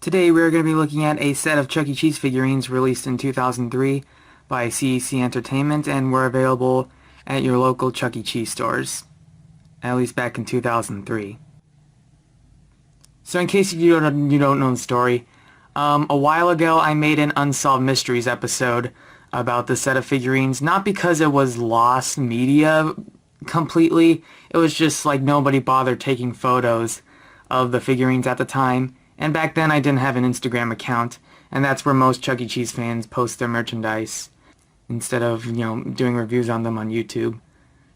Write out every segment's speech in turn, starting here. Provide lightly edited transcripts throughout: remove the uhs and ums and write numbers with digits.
Today we're going to be looking at a set of Chuck E. Cheese figurines released in 2003 by CEC Entertainment and were available at your local Chuck E. Cheese stores, at least back in 2003. So in case you don't know the story, a while ago I made an Unsolved Mysteries episode about the set of figurines, not because it was lost media completely, it was just like nobody bothered taking photos of the figurines at the time. And back then I didn't have an Instagram account, and that's where most Chuck E. Cheese fans post their merchandise instead of, doing reviews on them on YouTube.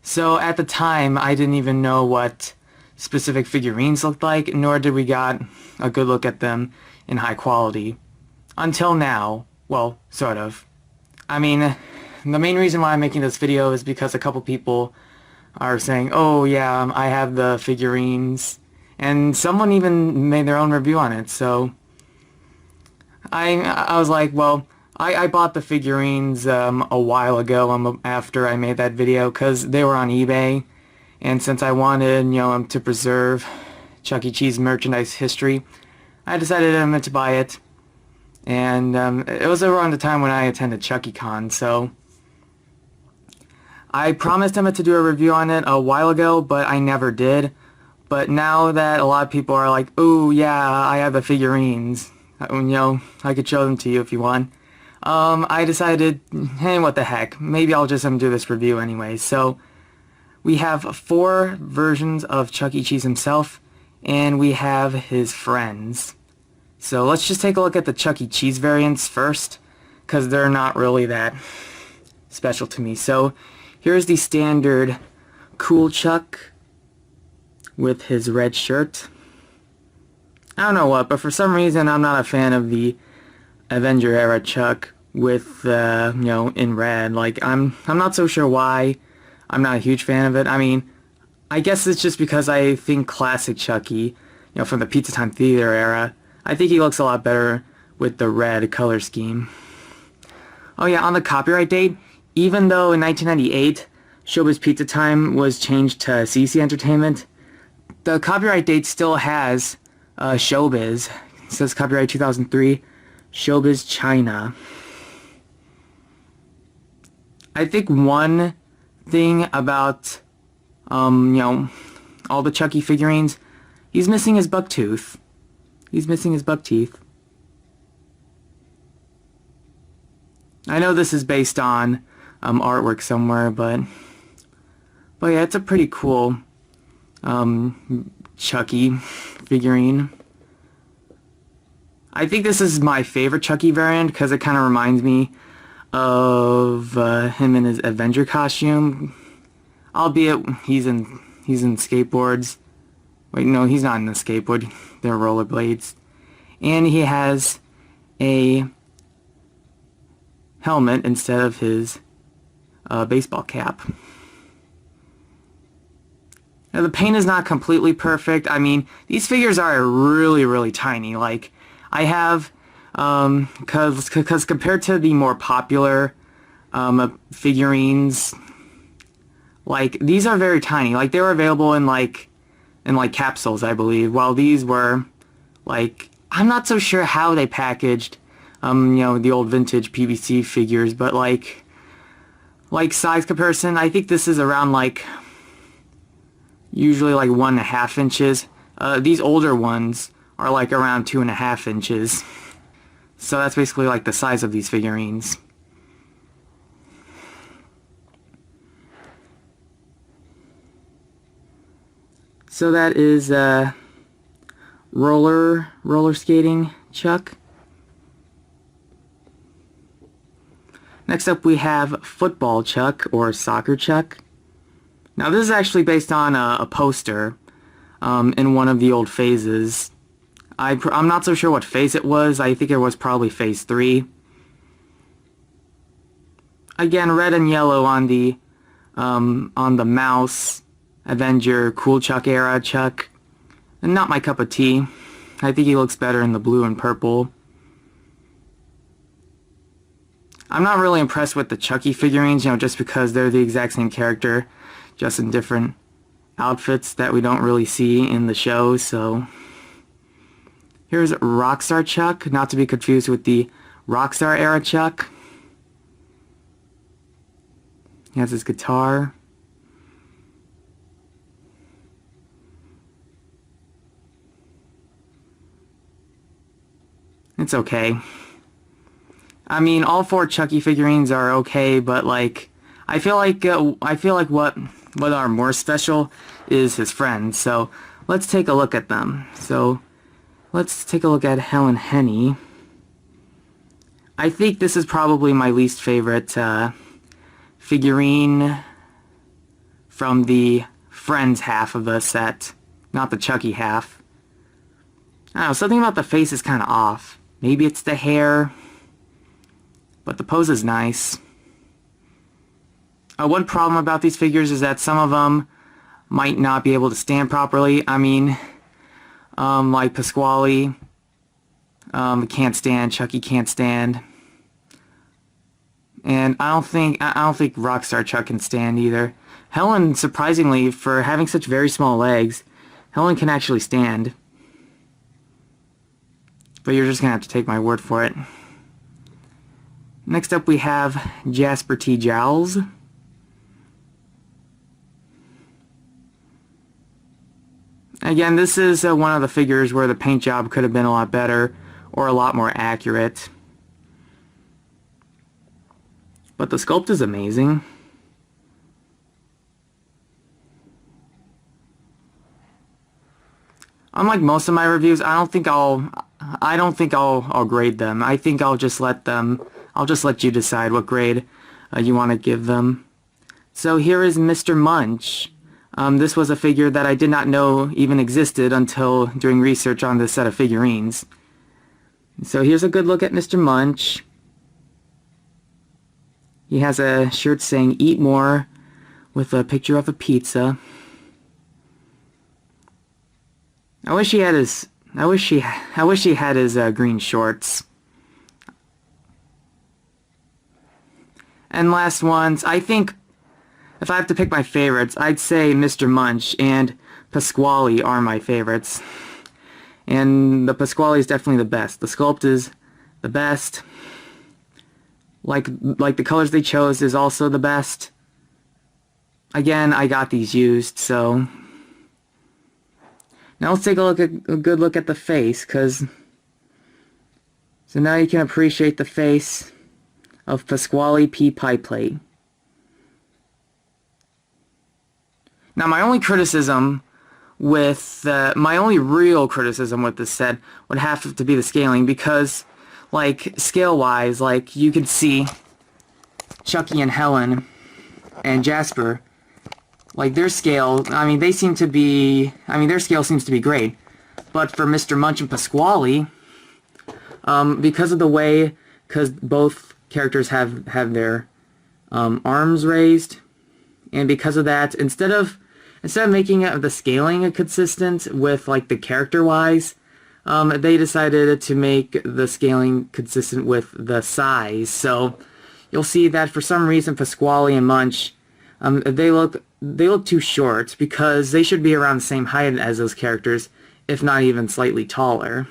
So at the time I didn't even know what specific figurines looked like, nor did we got a good look at them in high quality. Until now. Well, sort of. I mean, the main reason why I'm making this video is because a couple people are saying, oh yeah, I have the figurines. And someone even made their own review on it, so I was like, well, I bought the figurines a while ago after I made that video because they were on eBay, and since I wanted, to preserve Chuck E. Cheese merchandise history, I decided to buy it, and it was around the time when I attended ChuckyCon, so I promised him to do a review on it a while ago, but I never did. But now that a lot of people are like, oh yeah, I have the figurines, I could show them to you if you want. I decided, hey, what the heck, maybe I'll just do this review anyway. So we have 4 versions of Chuck E. Cheese himself, and we have his friends. So let's just take a look at the Chuck E. Cheese variants first, because they're not really that special to me. So here's the standard Cool Chuck with his red shirt. I don't know what, but for some reason I'm not a fan of the Avenger era Chuck with in red. Like I'm not so sure why I'm not a huge fan of it. I mean, I guess it's just because I think classic Chucky, from the Pizza Time Theater era, I think he looks a lot better with the red color scheme. Oh yeah, on the copyright date, even though in 1998 Showbiz Pizza Time was changed to CEC Entertainment, the copyright date still has Showbiz. It says copyright 2003, Showbiz China. I think one thing about, all the Chucky figurines, he's missing his buck tooth. He's missing his buck teeth. I know this is based on artwork somewhere, but yeah, it's a pretty cool Chucky figurine. I think this is my favorite Chucky variant because it kind of reminds me of him in his Avenger costume, albeit he's in skateboards. Wait, no, he's not in the skateboard. They're rollerblades, and he has a helmet instead of his baseball cap. Now, the paint is not completely perfect. I mean, these figures are really, really tiny. Like, I have, because compared to the more popular figurines, like, these are very tiny. Like, they were available in capsules, I believe, while these were, like, I'm not so sure how they packaged, the old vintage PVC figures, but, like size comparison, I think this is around, usually 1.5 inches. These older ones are around 2.5 inches. So that's basically the size of these figurines. So that is roller skating Chuck. Next up we have football Chuck, or soccer Chuck. Now this is actually based on a poster in one of the old phases. I'm not so sure what phase it was. I think it was probably phase 3. Again, red and yellow on the mouse Avenger Cool Chuck era Chuck. And not my cup of tea. I think he looks better in the blue and purple. I'm not really impressed with the Chucky figurines, just because they're the exact same character, just in different outfits that we don't really see in the show, so Here's Rockstar Chuck, not to be confused with the Rockstar era Chuck. He has his guitar. It's okay. I mean, all 4 Chucky figurines are okay, but like, I feel like what are more special is his friends. So let's take a look at them. So let's take a look at Helen Henny. I think this is probably my least favorite figurine from the Friends half of the set, not the Chucky half. I don't know, something about the face is kind of off. Maybe it's the hair, but the pose is nice. One problem about these figures is that some of them might not be able to stand properly. I mean, like Pasquale can't stand, Chucky can't stand, and I don't think Rockstar Chuck can stand either. Helen, surprisingly, for having such very small legs, Helen can actually stand. But you're just gonna have to take my word for it. Next up we have Jasper T Giles. Again, this is one of the figures where the paint job could have been a lot better or a lot more accurate. But the sculpt is amazing. Unlike most of my reviews, I don't think I'll grade them. I think I'll just let you decide what grade you want to give them. So here is Mr. Munch. This was a figure that I did not know even existed until doing research on this set of figurines. So here's a good look at Mr. Munch. He has a shirt saying "Eat More" with a picture of a pizza. I wish he had his green shorts. And last ones, I think if I have to pick my favorites, I'd say Mr. Munch and Pasquale are my favorites. And the Pasquale is definitely the best. The sculpt is the best. Like the colors they chose is also the best. Again, I got these used, so now let's take a good look at the face, so now you can appreciate the face of Pasquale P. Pie Plate. Now my only real criticism with this set would have to be the scaling, because like scale-wise, like you can see Chucky and Helen and Jasper, like their scale, their scale seems to be great. But for Mr. Munch and Pasquale, because both characters have their arms raised, and because of that, instead of making the scaling consistent with like the character-wise, they decided to make the scaling consistent with the size. So you'll see that for some reason Pasquale and Munch, they look too short, because they should be around the same height as those characters, if not even slightly taller.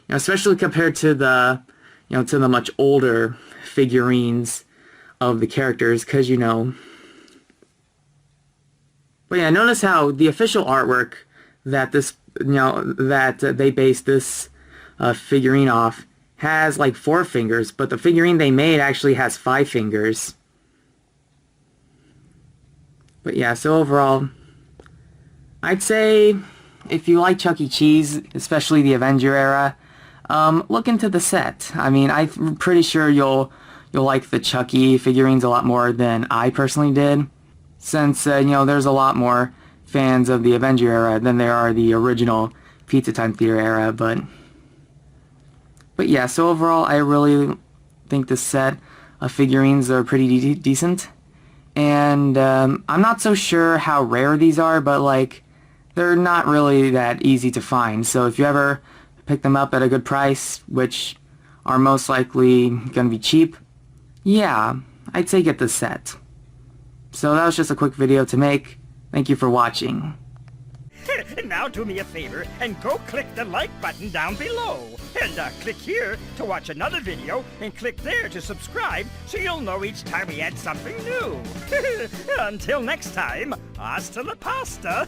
Especially compared to the much older figurines of the characters, because But yeah, notice how the official artwork that they based this figurine off has like 4 fingers, but the figurine they made actually has 5 fingers. But yeah, so overall, I'd say if you like Chuck E. Cheese, especially the Avenger era, look into the set. I'm pretty sure you'll like the Chucky figurines a lot more than I personally did, since there's a lot more fans of the Avenger era than there are the original Pizza Time Theater era. But yeah, so overall, I really think this set of figurines are pretty decent. And I'm not so sure how rare these are, but like they're not really that easy to find. So if you ever pick them up at a good price, which are most likely going to be cheap, yeah, I'd say get this set. So that was just a quick video to make. Thank you for watching. Now do me a favor and go click the like button down below. And click here to watch another video and click there to subscribe so you'll know each time we add something new. Until next time, hasta la pasta.